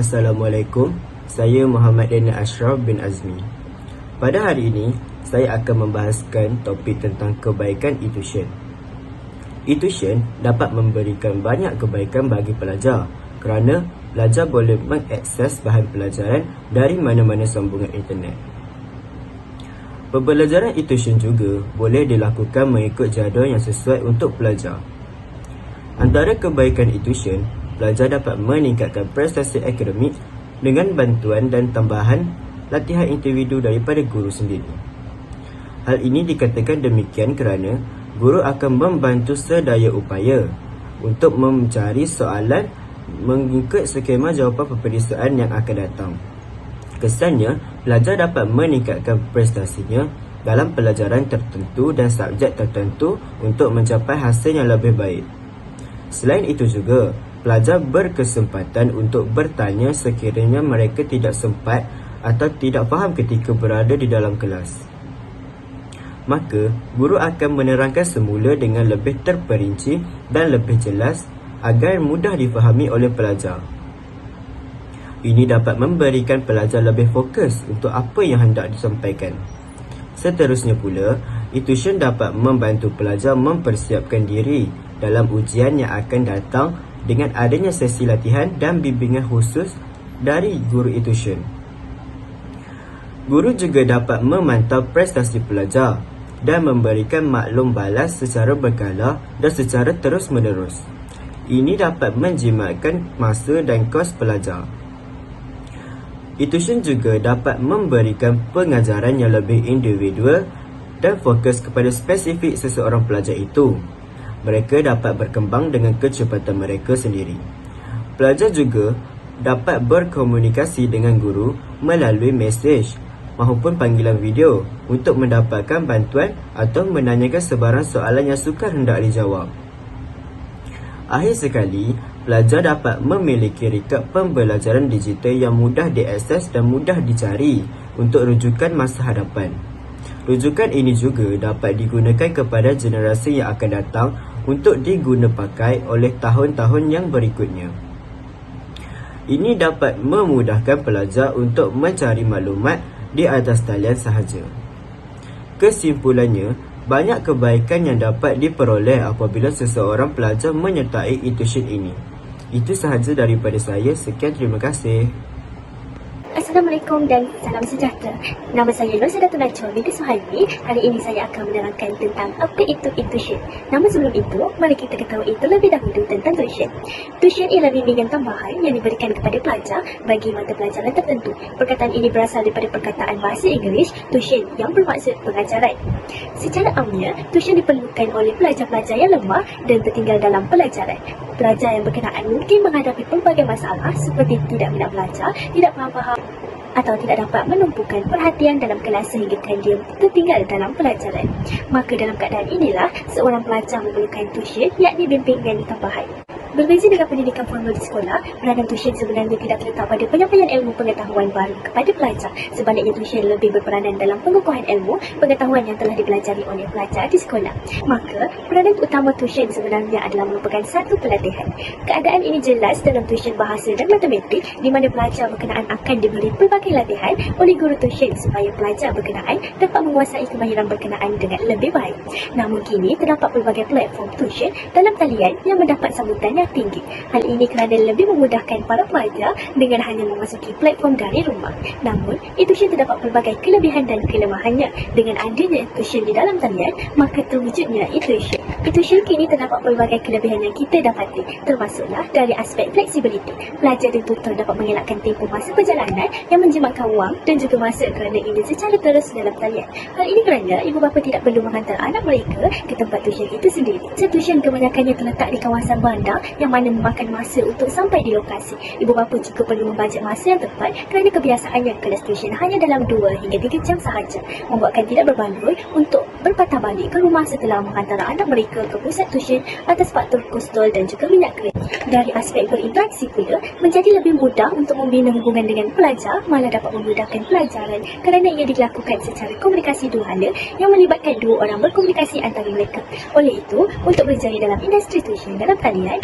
Assalamualaikum, saya Muhammad Daniel Ashraf bin Azmi. Pada hari ini, saya akan membahaskan topik tentang kebaikan e-tuition. E-tuition dapat memberikan banyak kebaikan bagi pelajar kerana pelajar boleh mengakses bahan pelajaran dari mana-mana sambungan internet. Pembelajaran e-tuition juga boleh dilakukan mengikut jadual yang sesuai untuk pelajar. Antara kebaikan e-tuition, pelajar dapat meningkatkan prestasi akademik dengan bantuan dan tambahan latihan individu daripada guru sendiri. Hal ini dikatakan demikian kerana guru akan membantu sedaya upaya untuk mencari soalan mengikut skema jawapan peperiksaan yang akan datang. Kesannya, pelajar dapat meningkatkan prestasinya dalam pelajaran tertentu dan subjek tertentu untuk mencapai hasil yang lebih baik. Selain itu juga, pelajar berkesempatan untuk bertanya sekiranya mereka tidak sempat atau tidak faham ketika berada di dalam kelas. Maka, guru akan menerangkan semula dengan lebih terperinci dan lebih jelas agar mudah difahami oleh pelajar. Ini dapat memberikan pelajar lebih fokus untuk apa yang hendak disampaikan. Seterusnya pula, e-tuition dapat membantu pelajar mempersiapkan diri dalam ujian yang akan datang dengan adanya sesi latihan dan bimbingan khusus dari guru e-tuition. Guru juga dapat memantau prestasi pelajar dan memberikan maklum balas secara berkala dan secara terus-menerus. Ini dapat menjimatkan masa dan kos pelajar. E-tuition juga dapat memberikan pengajaran yang lebih individual dan fokus kepada spesifik seseorang pelajar itu. Mereka dapat berkembang dengan kecepatan mereka sendiri. Pelajar juga dapat berkomunikasi dengan guru melalui mesej maupun panggilan video untuk mendapatkan bantuan atau menanyakan sebarang soalan yang sukar hendak dijawab. Akhir sekali, pelajar dapat memiliki rekod pembelajaran digital yang mudah diakses dan mudah dicari untuk rujukan masa hadapan. Rujukan ini juga dapat digunakan kepada generasi yang akan datang untuk diguna pakai oleh tahun-tahun yang berikutnya. Ini dapat memudahkan pelajar untuk mencari maklumat di atas talian sahaja. Kesimpulannya, banyak kebaikan yang dapat diperoleh apabila seseorang pelajar menyertai e-tuition ini. Itu sahaja daripada saya. Sekian, terima kasih. Assalamualaikum dan salam sejahtera. Nama saya Nur Sadatul Najwa binti Suhaimi. Hari ini saya akan menerangkan tentang apa itu e-tuition. Namun sebelum itu, mari kita ketahui terlebih dahulu tentang tuition. Tuition ialah bimbingan tambahan yang diberikan kepada pelajar bagi mata pelajaran tertentu. Perkataan ini berasal daripada perkataan bahasa Inggeris tuition yang bermaksud pengajaran. Secara amnya, tuition diperlukan oleh pelajar-pelajar yang lemah dan tertinggal dalam pelajaran. Pelajar yang berkenaan mungkin menghadapi pelbagai masalah seperti tidak minat belajar, tidak faham-faham atau tidak dapat menumpukan perhatian dalam kelas sehingga dia tertinggal dalam pelajaran. Maka dalam keadaan inilah, seorang pelajar memerlukan tuition, yakni bimbingan tambahan. Berbeza dengan pendidikan formal di sekolah, peranan tuition sebenarnya tidak terletak pada penyampaian ilmu pengetahuan baru kepada pelajar. Sebaliknya, tuition lebih berperanan dalam pengukuhan ilmu pengetahuan yang telah dipelajari oleh pelajar di sekolah. Maka, peranan utama tuition sebenarnya adalah merupakan satu pelatihan. Keadaan ini jelas dalam tuition bahasa dan matematik, di mana pelajar berkenaan akan diberi pelbagai latihan oleh guru tuition supaya pelajar berkenaan dapat menguasai kemahiran berkenaan dengan lebih baik. Namun kini, terdapat pelbagai platform tuition dalam talian yang mendapat sambutan yang tinggi. Hal ini kerana lebih memudahkan para pelajar dengan hanya memasuki platform dari rumah. Namun, e-tuition terdapat pelbagai kelebihan dan kelemahannya. Dengan adanya e-tuition di dalam talian, maka terwujudnya e-tuition. E-tuition kini terdapat pelbagai kelebihan yang kita dapati, termasuklah dari aspek fleksibiliti. Pelajar dan tutor dapat mengelakkan tempoh masa perjalanan yang menjimatkan wang dan juga masa kerana ingin secara terus dalam talian. Hal ini kerana ibu bapa tidak perlu menghantar anak mereka ke tempat tuition itu sendiri. Tuition kebanyakannya terletak di kawasan bandar yang mana memakan masa untuk sampai di lokasi. Ibu bapa juga perlu membajet masa yang tepat kerana kebiasaannya kelas tuition hanya dalam 2 hingga 3 jam sahaja, membuatkan tidak berbaloi untuk berpatah balik ke rumah setelah menghantar anak mereka ke pusat tuition atas faktor kos tol dan juga minyak kereta. Dari aspek berinteraksi pula, menjadi lebih mudah untuk membina hubungan dengan pelajar, malah dapat memudahkan pelajaran kerana ia dilakukan secara komunikasi duhala yang melibatkan 2 orang berkomunikasi antara mereka. Oleh itu, untuk berjaya dalam industri tuition dalam talian,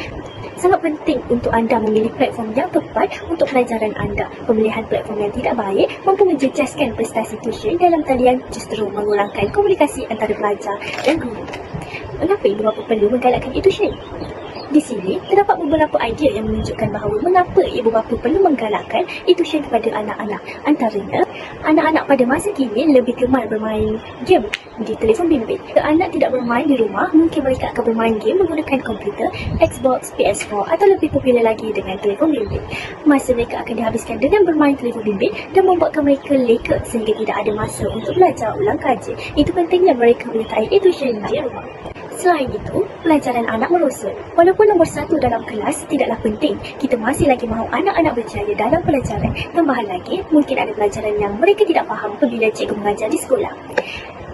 Sangat penting untuk anda memilih platform yang tepat untuk pelajaran anda. Pemilihan platform yang tidak baik mampu menjejaskan prestasi tuition dalam talian, justru mengurangkan komunikasi antara pelajar dan guru. Mengapa ibu bapa perlu menggalakkan e-tuition? Di sini, terdapat beberapa idea yang menunjukkan bahawa mengapa ibu bapa perlu menggalakkan e-tuition kepada anak-anak. Antaranya, anak-anak pada masa kini lebih gemar bermain game di telefon bimbit. Jika anak tidak bermain di rumah, mungkin mereka akan bermain game menggunakan komputer, Xbox, PS4 atau lebih popular lagi dengan telefon bimbit. Masa mereka akan dihabiskan dengan bermain telefon bimbit dan membuatkan mereka leka sehingga tidak ada masa untuk belajar ulang kaji. Itu pentingnya mereka menyertai e-tuition di rumah. Selain itu, pelajaran anak merosot. Walaupun nombor 1 dalam kelas tidaklah penting, kita masih lagi mahu anak-anak berjaya dalam pelajaran. Tambahan lagi, mungkin ada pelajaran yang mereka tidak faham apabila cikgu mengajar di sekolah.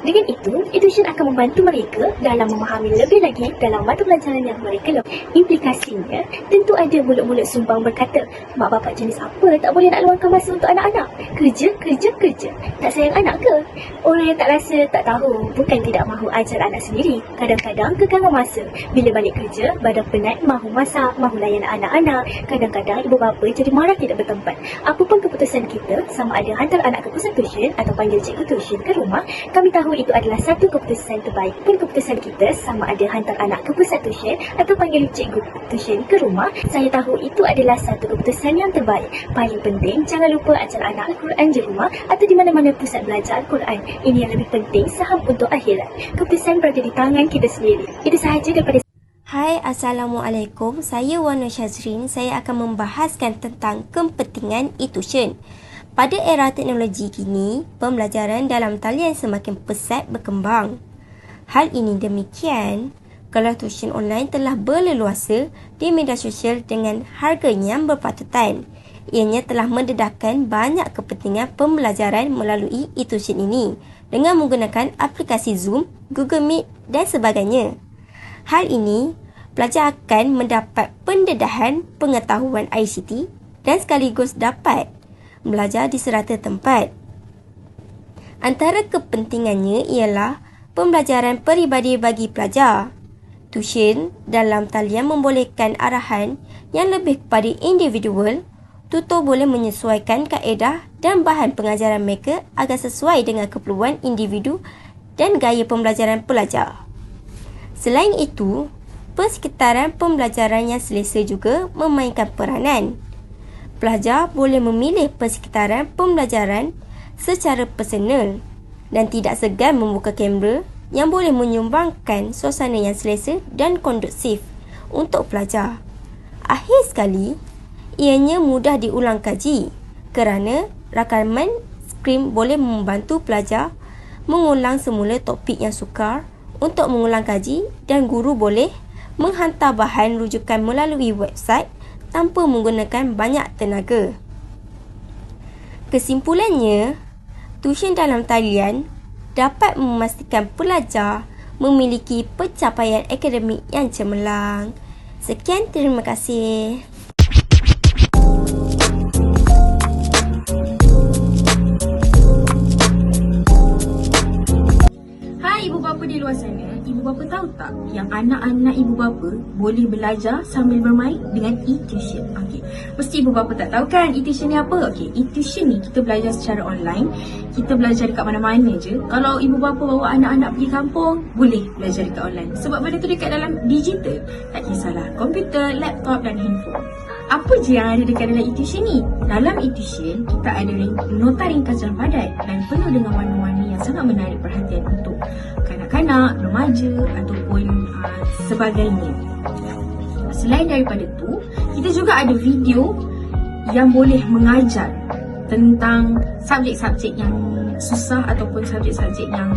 Dengan itu, e-tuition akan membantu mereka dalam memahami lebih lagi dalam mata pelajaran yang mereka lakukan. Implikasinya, tentu ada mulut-mulut sumbang berkata, mak bapak jenis apa tak boleh nak luangkan masa untuk anak-anak? Kerja, kerja, kerja. Tak sayang anak ke? Orang yang tak rasa tak tahu bukan tidak mahu ajar anak sendiri. Kadang-kadang kekangan masa. Bila balik kerja, badan penat, mahu masak, mahu layan anak-anak. Kadang-kadang ibu bapa jadi marah tidak bertempat. Apapun keputusan kita, sama ada hantar anak ke pusat tuition atau panggil cikgu tuition ke rumah, kami tahu itu adalah satu keputusan terbaik. Pun keputusan kita sama ada hantar anak ke pusat tuition atau panggil cikgu tuition ke rumah, saya tahu itu adalah satu keputusan yang terbaik. Paling penting, jangan lupa ajar anak Al-Quran di rumah atau di mana-mana pusat belajar Al-Quran. Ini yang lebih penting, saham untuk akhirat. Keputusan berada di tangan kita sendiri. Itu sahaja daripada Hai, Assalamualaikum. Saya Wana Syazrin. Saya akan membahaskan tentang kepentingan e-tuition. Pada era teknologi kini, pembelajaran dalam talian semakin pesat berkembang. Hal ini demikian kalau tuition online telah berleluasa di media sosial dengan harga yang berpatutan. Ianya telah mendedahkan banyak kepentingan pembelajaran melalui e-tuition ini dengan menggunakan aplikasi Zoom, Google Meet dan sebagainya. Hal ini, pelajar akan mendapat pendedahan pengetahuan ICT dan sekaligus dapat belajar di serata tempat. Antara kepentingannya ialah pembelajaran peribadi bagi pelajar. Tuition dalam talian membolehkan arahan yang lebih kepada individual. Tutor boleh menyesuaikan kaedah dan bahan pengajaran mereka agar sesuai dengan keperluan individu dan gaya pembelajaran pelajar. Selain itu, persekitaran pembelajaran yang selesa juga memainkan peranan. Pelajar boleh memilih persekitaran pembelajaran secara personal dan tidak segan membuka kamera yang boleh menyumbangkan suasana yang selesa dan kondusif untuk pelajar. Akhir sekali, ianya mudah diulang kaji kerana rakaman skrin boleh membantu pelajar mengulang semula topik yang sukar untuk mengulang kaji dan guru boleh menghantar bahan rujukan melalui website tanpa menggunakan banyak tenaga. Kesimpulannya, tuition dalam talian dapat memastikan pelajar memiliki pencapaian akademik yang cemerlang. Sekian, terima kasih. Hai ibu bapa di luar sana, ibu bapa tahu tak yang anak-anak ibu bapa boleh belajar sambil bermain dengan e-tuition? Okey, mesti ibu bapa tak tahu kan e-tuition ni apa? Okey, e-tuition ni kita belajar secara online. Kita belajar dekat mana-mana je. Kalau ibu bapa bawa anak-anak pergi kampung, boleh belajar dekat online. Sebab benda tu dekat dalam digital. Tak kisahlah, komputer, laptop dan handphone. Apa je yang ada dekat dalam e-tuition ni? Dalam e-tuition, kita ada nota ringkasan padat dan penuh dengan warna-warni yang sangat menarik perhatian untuk kanak-kanak, remaja ataupun sebagainya. Selain daripada tu, kita juga ada video yang boleh mengajar tentang subjek-subjek yang susah ataupun subjek-subjek yang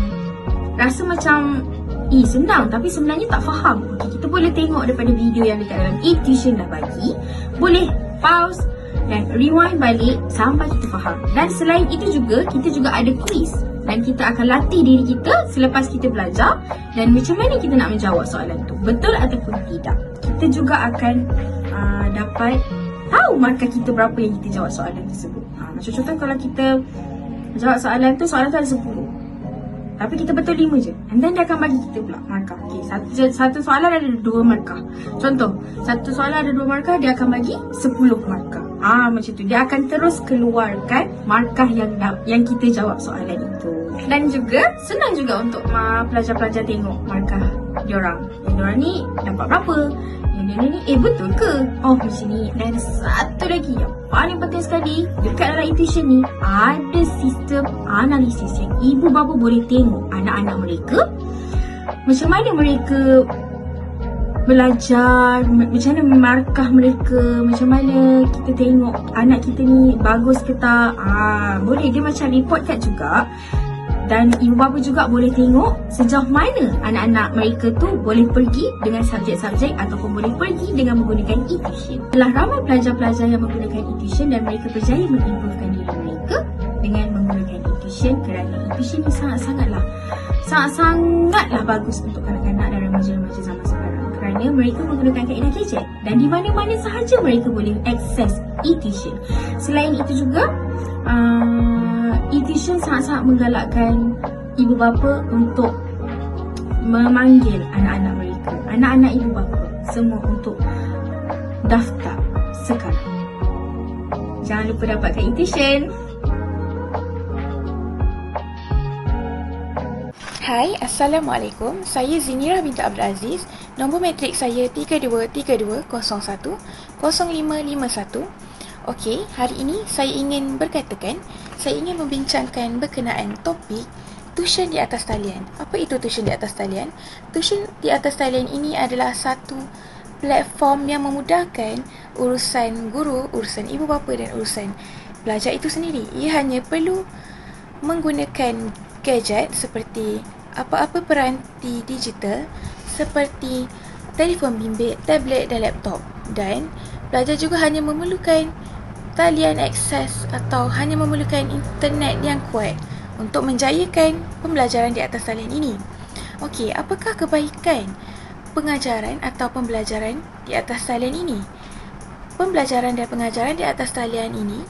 rasa macam senang tapi sebenarnya tak faham. Okay, kita boleh tengok daripada video yang dekat dalam e-tuition dah bagi. Boleh pause dan rewind balik sampai kita faham. Dan selain itu juga, kita juga ada quiz. Dan kita akan latih diri kita selepas kita belajar. Dan macam mana kita nak menjawab soalan tu, betul ataupun tidak. Kita juga akan dapat tahu markah kita berapa yang kita jawab soalan tersebut. Macam contoh kalau kita jawab soalan tu ada 10. Tapi kita betul 5 je. And then dia akan bagi kita pula markah. Okay, satu soalan ada 2 markah. Contoh, satu soalan ada 2 markah, dia akan bagi 10 markah. Macam tu. Dia akan terus keluarkan markah yang kita jawab soalan itu. Dan juga senang juga untuk pelajar-pelajar tengok markah diorang. Yang diorang ni dapat berapa? Yang dia ni betul ke? Macam ni. Dan ada satu lagi yang paling penting sekali, dekat dalam e-tuition ni ada sistem analisis yang ibu bapa boleh tengok anak-anak mereka, macam mana mereka belajar, macam mana markah mereka, macam mana kita tengok anak kita ni bagus ke tak. Boleh, dia macam report card juga. Dan ibu bapa juga boleh tengok sejauh mana anak-anak mereka tu boleh pergi dengan subjek-subjek ataupun boleh pergi dengan menggunakan e-tuition. Telah ramai pelajar-pelajar yang menggunakan e-tuition dan mereka berjaya mengimprovekan diri mereka dengan menggunakan e-tuition, kerana e-tuition ni sangatlah bagus untuk kanak-kanak dan remaja-remaja zaman sekarang, kerana mereka menggunakan kaedah gadget dan di mana-mana sahaja mereka boleh akses e-tuition. Selain itu juga, e-tuition sangat-sangat menggalakkan ibu bapa untuk memanggil anak-anak mereka, anak-anak ibu bapa semua untuk daftar sekarang. Jangan lupa dapatkan e-tuition. Hai, Assalamualaikum. Saya Zinira binti Abdul Aziz. Nombor matrik saya 3232010551. Okey, hari ini saya ingin berkatakan, saya ingin membincangkan berkenaan topik tuition di atas talian. Apa itu tuition di atas talian? Tuition di atas talian ini adalah satu platform yang memudahkan urusan guru, urusan ibu bapa dan urusan pelajar itu sendiri. Ia hanya perlu menggunakan gadget seperti apa-apa peranti digital seperti telefon bimbit, tablet dan laptop. Dan pelajar juga hanya memerlukan talian akses atau hanya memerlukan internet yang kuat untuk menjayakan pembelajaran di atas talian ini. Okey, apakah kebaikan pengajaran atau pembelajaran di atas talian ini? Pembelajaran dan pengajaran di atas talian ini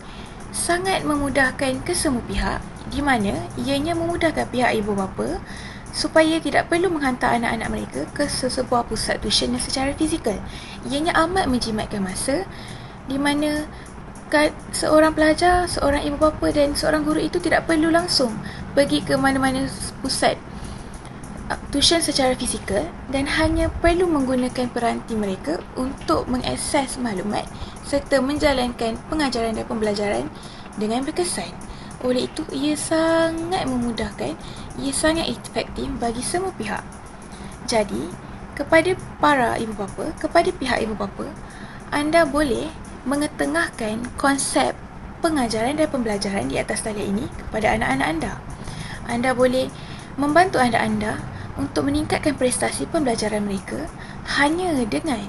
sangat memudahkan kesemua pihak, di mana ianya memudahkan pihak ibu bapa supaya tidak perlu menghantar anak-anak mereka ke sesebuah pusat tuition yang secara fizikal. Ianya amat menjimatkan masa, di mana seorang pelajar, seorang ibu bapa dan seorang guru itu tidak perlu langsung pergi ke mana-mana pusat tuition secara fizikal dan hanya perlu menggunakan peranti mereka untuk mengakses maklumat serta menjalankan pengajaran dan pembelajaran dengan berkesan. Oleh itu, ia sangat memudahkan, ia sangat efektif bagi semua pihak. Jadi, kepada para ibu bapa, kepada pihak ibu bapa, anda boleh mengetengahkan konsep pengajaran dan pembelajaran di atas talian ini kepada anak-anak anda. Anda boleh membantu anak anda untuk meningkatkan prestasi pembelajaran mereka hanya dengan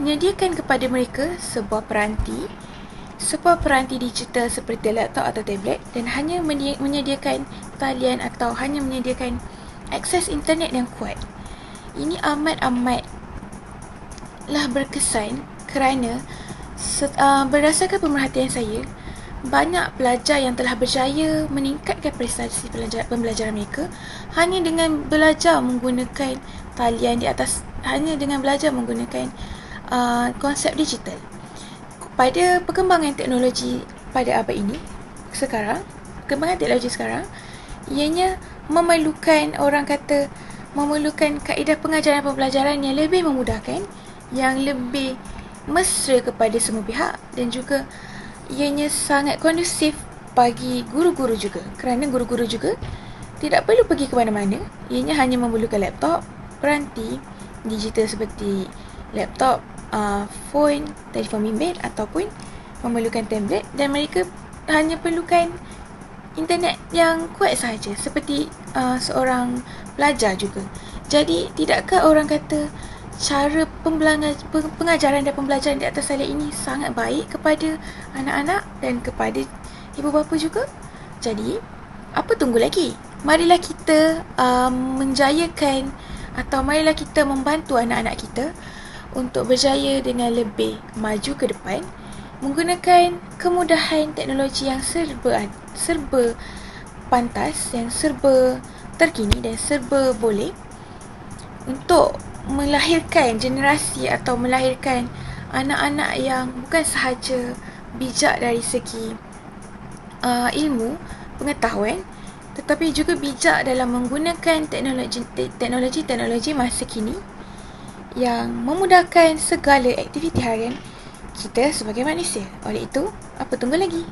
menyediakan kepada mereka sebuah peranti digital seperti laptop atau tablet dan hanya menyediakan talian atau hanya menyediakan akses internet yang kuat. Ini amat-amatlah berkesan kerana berdasarkan pemerhatian saya, banyak pelajar yang telah berjaya meningkatkan prestasi pembelajaran mereka hanya dengan belajar menggunakan talian di atas, hanya dengan belajar menggunakan konsep digital. Pada perkembangan teknologi pada abad ini sekarang, ianya memerlukan kaedah pengajaran dan pembelajaran yang lebih memudahkan, yang lebih mesra kepada semua pihak dan juga ianya sangat kondusif bagi guru-guru juga, kerana guru-guru juga tidak perlu pergi ke mana-mana. Ianya hanya memerlukan laptop, peranti digital seperti laptop, phone, telefon bimbit ataupun memerlukan tablet, dan mereka hanya perlukan internet yang kuat sahaja seperti seorang pelajar juga. Jadi, tidakkah orang kata cara pengajaran dan pembelajaran di atas talian ini sangat baik kepada anak-anak dan kepada ibu bapa juga? Jadi, apa tunggu lagi? Marilah kita menjayakan atau marilah kita membantu anak-anak kita untuk berjaya dengan lebih maju ke depan menggunakan kemudahan teknologi yang serba pantas, yang serba terkini dan serba boleh untuk melahirkan generasi atau melahirkan anak-anak yang bukan sahaja bijak dari segi ilmu, pengetahuan, tetapi juga bijak dalam menggunakan teknologi masa kini yang memudahkan segala aktiviti harian kita sebagai manusia. Oleh itu, apa tunggu lagi?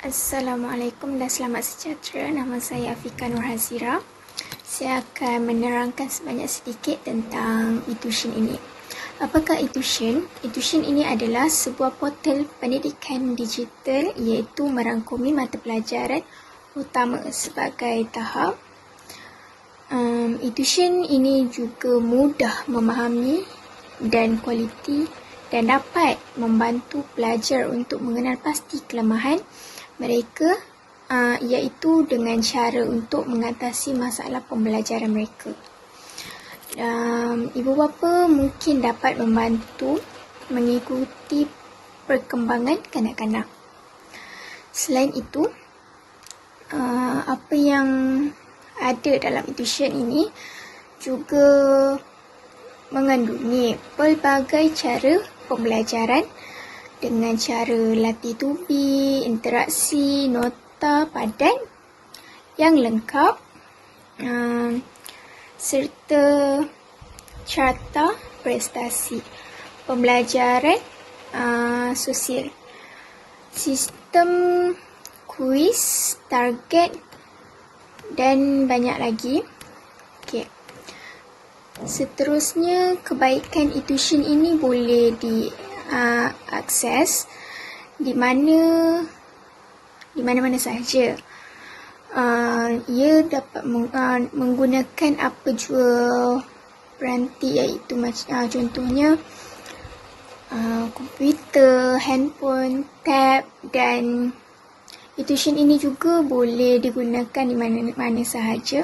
Assalamualaikum dan selamat sejahtera. Nama saya Afika Nur Hazira. Saya akan menerangkan sebanyak sedikit tentang e-tuition ini. Apakah e-tuition? E-tuition ini adalah sebuah portal pendidikan digital iaitu merangkumi mata pelajaran utama sebagai tahap. E-tuition ini juga mudah memahami dan kualiti dan dapat membantu pelajar untuk mengenal pasti kelemahan mereka, iaitu dengan cara untuk mengatasi masalah pembelajaran mereka. Ibu bapa mungkin dapat membantu mengikuti perkembangan kanak-kanak. Selain itu, apa yang ada dalam e-tuition ini juga mengandungi pelbagai cara pembelajaran dengan cara latih tubi, interaksi, nota padan yang lengkap, serta carta prestasi, pembelajaran sosial, sistem kuis, target dan banyak lagi. Okay. Seterusnya, kebaikan e-tuition ini boleh diakses di mana-mana sahaja. Ia dapat menggunakan apa jua peranti, iaitu contohnya komputer, handphone, tab, dan e-tuition ini juga boleh digunakan di mana-mana sahaja.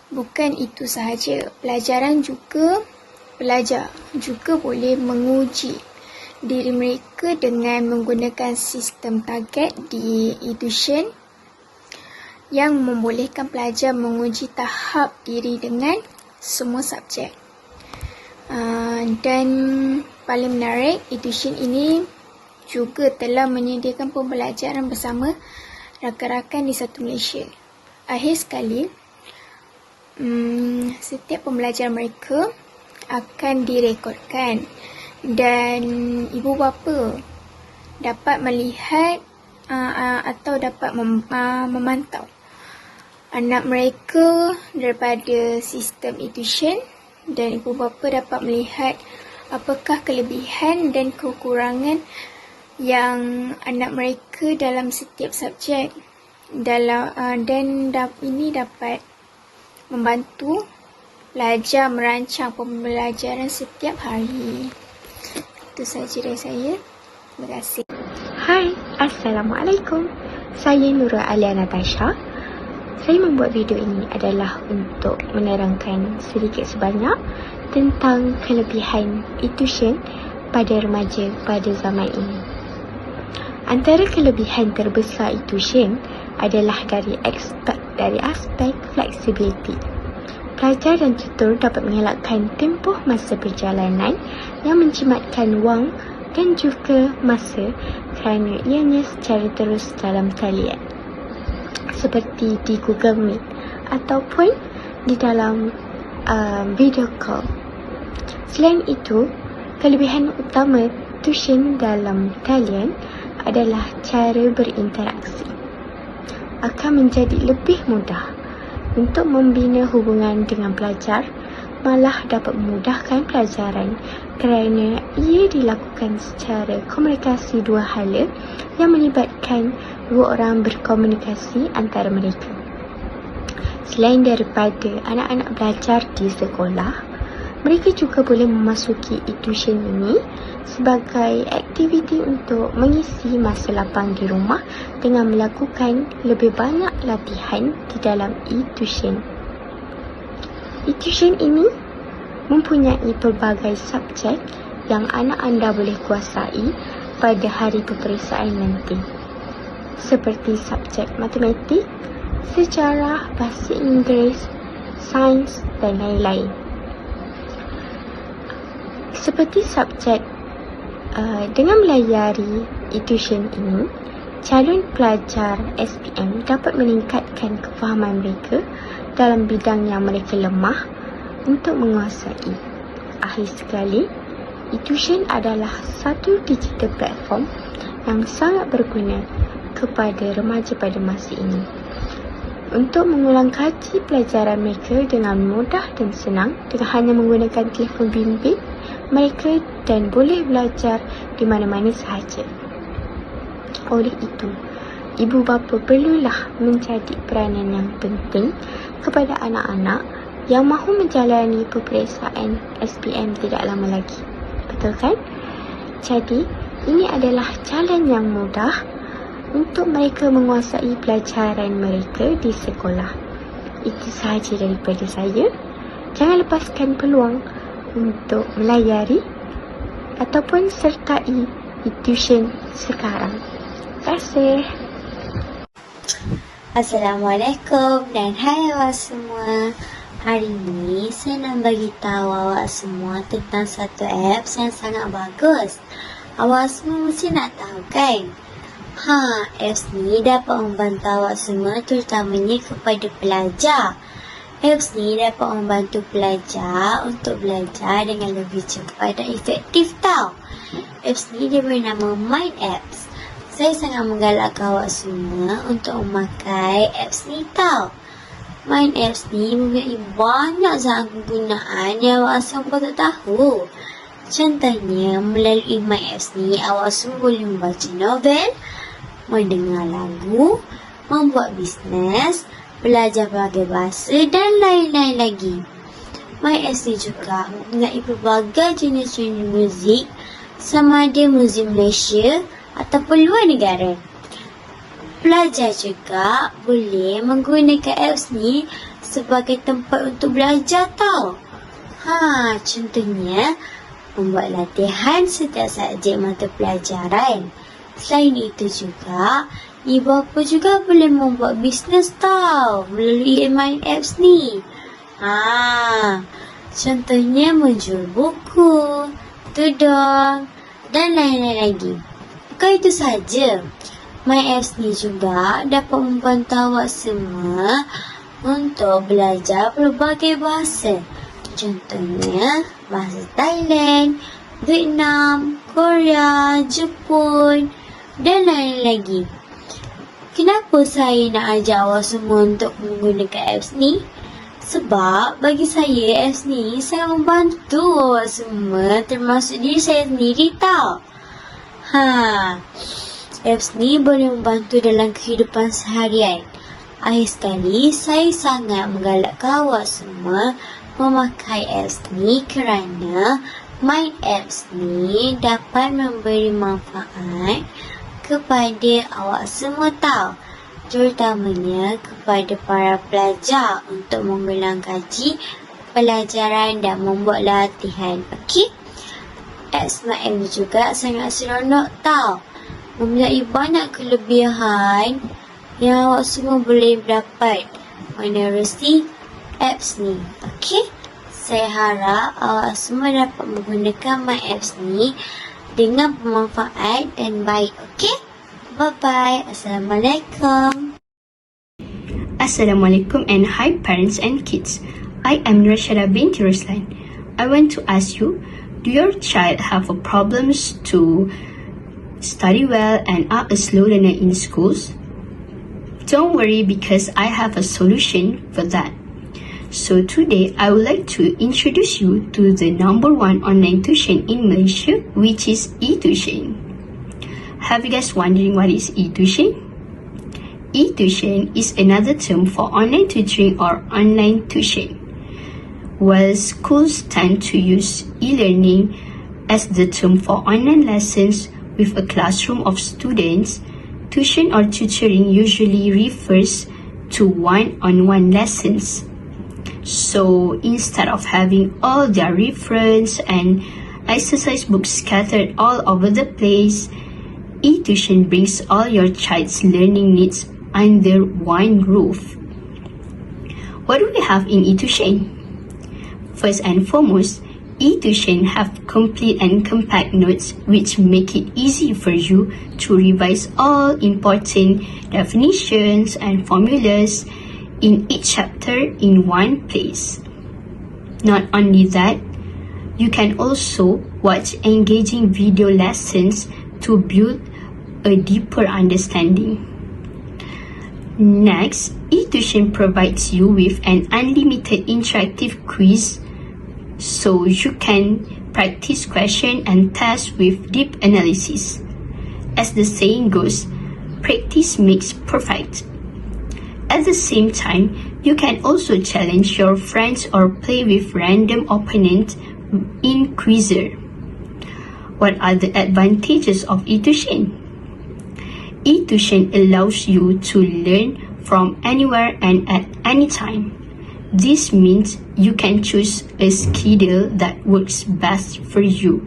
Bukan itu sahaja, pelajar juga boleh menguji diri mereka dengan menggunakan sistem target di e-tuition yang membolehkan pelajar menguji tahap diri dengan semua subjek. Dan paling menarik, e-tuition ini juga telah menyediakan pembelajaran bersama rakan-rakan di satu Malaysia. Akhir sekali, setiap pembelajaran mereka akan direkodkan dan ibu bapa dapat melihat atau dapat memantau anak mereka daripada sistem e-tuition, dan ibu bapa dapat melihat apakah kelebihan dan kekurangan yang anak mereka dalam setiap subjek ini dapat membantu pelajar merancang pembelajaran setiap hari. Itu sahaja dari saya. Terima kasih. Hai, Assalamualaikum. Saya Nurul Alia Natasha. Saya membuat video ini adalah untuk menerangkan sedikit sebanyak tentang kelebihan e-tuition pada remaja pada zaman ini. Antara kelebihan terbesar e-tuition adalah dari aspek flexibility. Pelajar dan tutor dapat mengelakkan tempoh masa perjalanan yang menjimatkan wang dan juga masa kerana ianya secara terus dalam talian, seperti di Google Meet ataupun di dalam video call. Selain itu, kelebihan utama tuition dalam talian adalah cara berinteraksi. Akan menjadi lebih mudah untuk membina hubungan dengan pelajar, malah dapat memudahkan pelajaran kerana ia dilakukan secara komunikasi dua hala yang melibatkan dua orang berkomunikasi antara mereka. Selain daripada anak-anak belajar di sekolah, mereka juga boleh memasuki e-tuition ini sebagai aktiviti untuk mengisi masa lapang di rumah dengan melakukan lebih banyak latihan di dalam e-tuition. E-tuition ini mempunyai pelbagai subjek yang anak anda boleh kuasai pada hari peperiksaan nanti, seperti subjek matematik, sejarah, bahasa Inggeris, sains dan lain-lain. Seperti subjek, dengan melayari e-tuition ini, calon pelajar SPM dapat meningkatkan kefahaman mereka dalam bidang yang mereka lemah untuk menguasai. Akhir sekali, e-tuition adalah satu digital platform yang sangat berguna kepada remaja pada masa ini untuk mengulang kaji pelajaran mereka dengan mudah dan senang dengan hanya menggunakan telefon bimbit mereka dan boleh belajar di mana-mana sahaja. Oleh itu, ibu bapa perlulah menjadi peranan yang penting kepada anak-anak yang mahu menjalani peperiksaan SPM tidak lama lagi. Betul kan? Jadi, ini adalah jalan yang mudah untuk mereka menguasai pelajaran mereka di sekolah. Itu sahaja daripada saya. Jangan lepaskan peluang untuk melayari ataupun sertai e-tuition sekarang. Terima kasih. Assalamualaikum dan hai awak semua. Hari ini saya nak bagi tahu awak semua tentang satu apps yang sangat bagus. Awak semua mesti nak tahu kan? Apps ni dapat membantu awak semua terutamanya kepada pelajar. Apps ni dapat membantu pelajar untuk belajar dengan lebih cepat dan efektif tau. Apps ni dia bernama Mind Apps. Saya sangat menggalakkan awak semua untuk memakai apps ni tau. Mind Apps ni mempunyai banyak sangat kegunaan yang awak semua tak tahu. Contohnya, melalui Mind Apps ni awak semua boleh membaca novel, mendengar lagu, membuat bisnes, belajar berbagai bahasa dan lain-lain lagi. Mind Apps ni juga mempunyai pelbagai jenis-jenis muzik, sama ada muzik Malaysia ataupun luar negara. Pelajar juga boleh menggunakan apps ni sebagai tempat untuk belajar tau. Contohnya, membuat latihan setiap subjek mata pelajaran. Selain itu juga, ibu bapa juga boleh membuat bisnes tau melalui Mind Apps ni. Contohnya menjual buku, tudung dan lain-lain lagi. Bukan itu saja. Mind Apps ni juga dapat membantu awak semua untuk belajar pelbagai bahasa. Contohnya, bahasa Thailand, Vietnam, Korea, Jepun dan lain lagi. Kenapa saya nak ajak awak semua untuk menggunakan apps ni? Sebab bagi saya apps ni sangat membantu awak semua, termasuk diri saya sendiri tau. Apps ni boleh membantu dalam kehidupan seharian. Akhir sekali, saya sangat menggalakkan awak semua memakai apps ni kerana Mind Apps ni dapat memberi manfaat kepada awak semua tau. Terutamanya kepada para pelajar untuk mengulang kaji pelajaran dan membuat latihan. Okey? Apps Mind Apps juga sangat seronok tau. Mempunyai banyak kelebihan yang awak semua boleh dapat menerusi apps ni. Okey? Saya harap awak semua dapat menggunakan My Apps ni dengan bermanfaat dan baik. Okey? Bye-bye. Assalamualaikum. Assalamualaikum and hi parents and kids. I am Rashada binti Ruslan. I want to ask you, do your child have a problems to study well and are a slow learner in schools? Don't worry because I have a solution for that. So today I would like to introduce you to the number one online tuition in Malaysia, which is e-tuition. Have you guys wondering what is e-tuition? E-tuition is another term for online tutoring or online tuition. While schools tend to use e-learning as the term for online lessons with a classroom of students, tuition or tutoring usually refers to one-on-one lessons. So instead of having all their reference and exercise books scattered all over the place, eTuition brings all your child's learning needs under one roof. What do we have in eTuition? First and foremost, eTuition have complete and compact notes which make it easy for you to revise all important definitions and formulas in each chapter in one place. Not only that, you can also watch engaging video lessons to build a deeper understanding. Next, eTuition provides you with an unlimited interactive quiz so you can practice question and tasks with deep analysis. As the saying goes, practice makes perfect. At the same time, you can also challenge your friends or play with random opponents in Quizzer. What are the advantages of eTuition? eTuition allows you to learn from anywhere and at any time. This means you can choose a schedule that works best for you.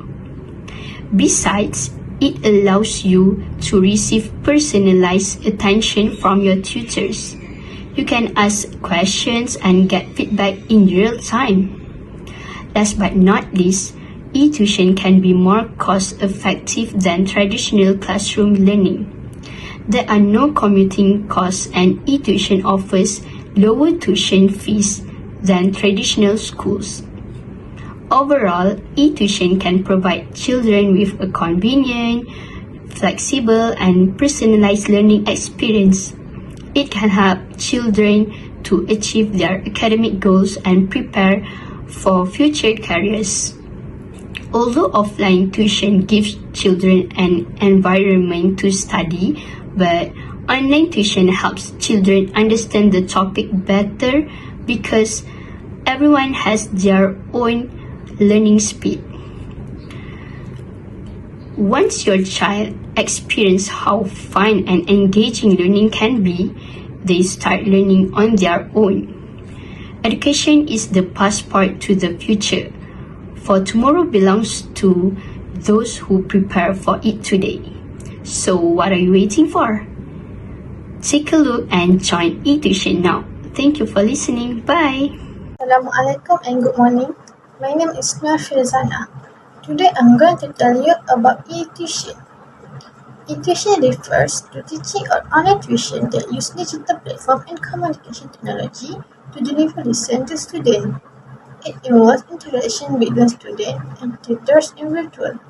Besides, it allows you to receive personalized attention from your tutors. You can ask questions and get feedback in real time. Last but not least, eTuition can be more cost-effective than traditional classroom learning. There are no commuting costs and eTuition offers lower tuition fees than traditional schools. Overall, eTuition can provide children with a convenient, flexible, and personalized learning experience. It can help children to achieve their academic goals and prepare for future careers. Although offline tuition gives children an environment to study, but online tuition helps children understand the topic better because everyone has their own learning speed. Once your child experiences how fun and engaging learning can be, they start learning on their own. Education is the passport to the future, for tomorrow belongs to those who prepare for it today. So what are you waiting for? Take a look and join eTuition now. Thank you for listening. Bye. Assalamualaikum and good morning. My name is Nur Firzana. Today I'm going to tell you about eTuition. eTuition refers to teaching or online tuition that use digital platform and communication technology to deliver lesson to students. It involves interaction between students and tutors in virtual.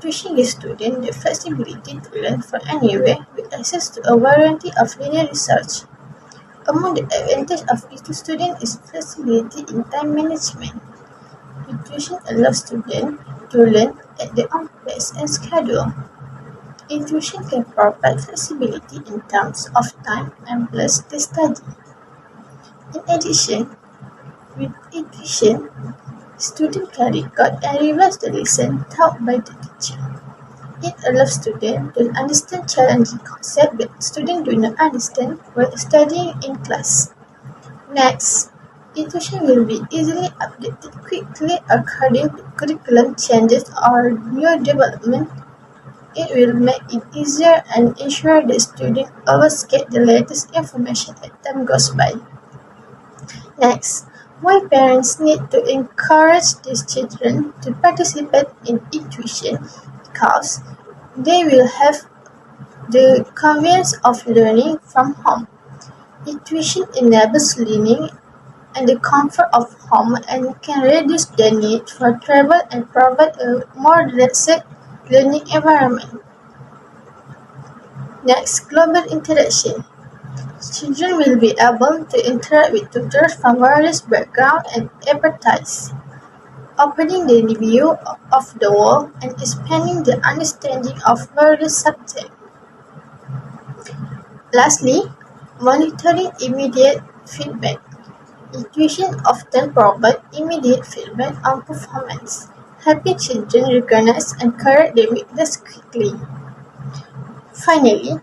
eTuition gives students the flexibility to learn from anywhere with access to a variety of linear research. Among the advantages of eTuition is flexibility in time management. eTuition allows students to learn at their own pace and schedule. eTuition can provide flexibility in terms of time and place they study. In addition, with eTuition, students can record and revise the lesson taught by the teacher. It allows students to understand challenging concepts that students do not understand while studying in class. Next, eTuition will be easily updated quickly according to curriculum changes or new development. It will make it easier and ensure that students always get the latest information as time goes by. Next, why parents need to encourage these children to participate in eTuition because they will have the convenience of learning from home. eTuition enables learning and the comfort of home and can reduce the need for travel and provide a more relaxed learning environment. Next, global interaction. Children will be able to interact with tutors from various backgrounds and expertise, opening their view of the world and expanding their understanding of various subjects. Lastly, monitoring immediate feedback. eTuition often provides immediate feedback on performance, helping children recognize and correct their weaknesses quickly. Finally,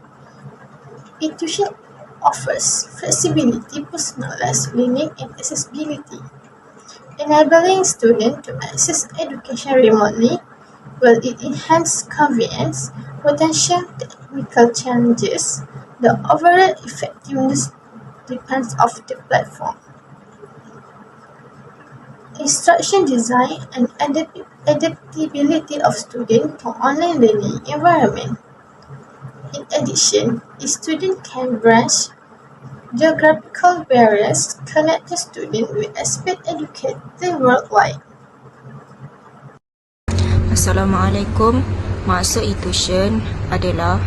eTuition offers flexibility, personalized learning, and accessibility, enabling students to access education remotely Will it enhance convenience, potential technical challenges? The overall effectiveness depends on the platform. Instruction design and adaptability of students to online learning environment. In addition, a student can branch geographical barriers, connect the student with expert educators worldwide. Assalamualaikum. Maksud e-tuition adalah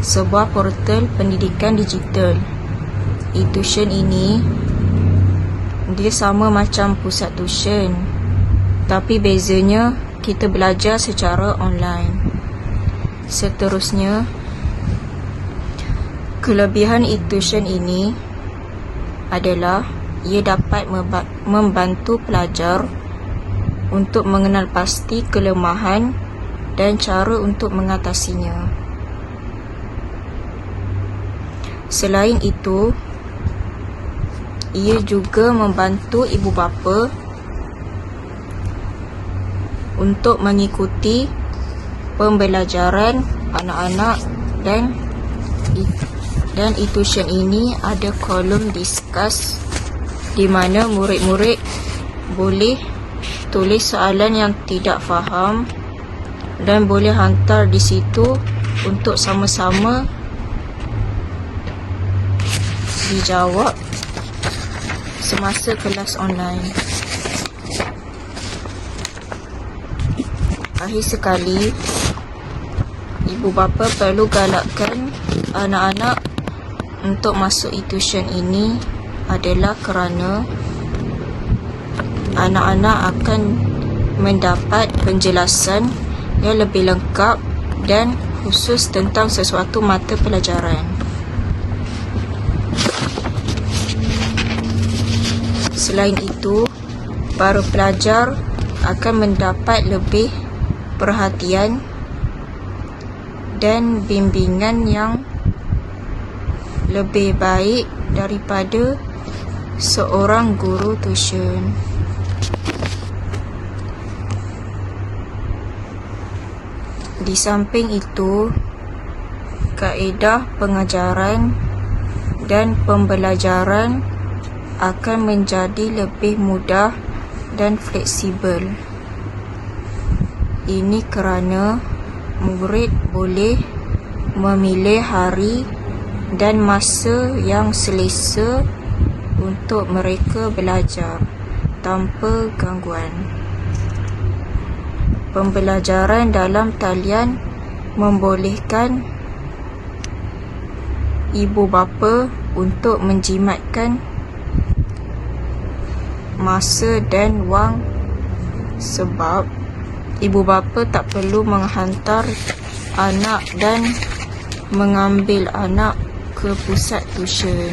sebuah portal pendidikan digital. E-tuition ini dia sama macam pusat tuition, tapi bezanya kita belajar secara online. Seterusnya, kelebihan e-tuition ini adalah ia dapat membantu pelajar untuk mengenal pasti kelemahan dan cara untuk mengatasinya. Selain itu, ia juga membantu ibu bapa untuk mengikuti pembelajaran anak-anak dan e-tuition ini ada kolom discuss di mana murid-murid boleh tulis soalan yang tidak faham dan boleh hantar di situ untuk sama-sama dijawab semasa kelas online. Akhir sekali, ibu bapa perlu galakkan anak-anak untuk masuk e-tuition ini adalah kerana anak-anak akan mendapat penjelasan yang lebih lengkap dan khusus tentang sesuatu mata pelajaran. Selain itu, para pelajar akan mendapat lebih perhatian dan bimbingan yang lebih baik daripada seorang guru tuition. Di samping itu, kaedah pengajaran dan pembelajaran akan menjadi lebih mudah dan fleksibel. Ini kerana murid boleh memilih hari dan masa yang selesa untuk mereka belajar tanpa gangguan. Pembelajaran dalam talian membolehkan ibu bapa untuk menjimatkan masa dan wang sebab ibu bapa tak perlu menghantar anak dan mengambil anak ke pusat tuition.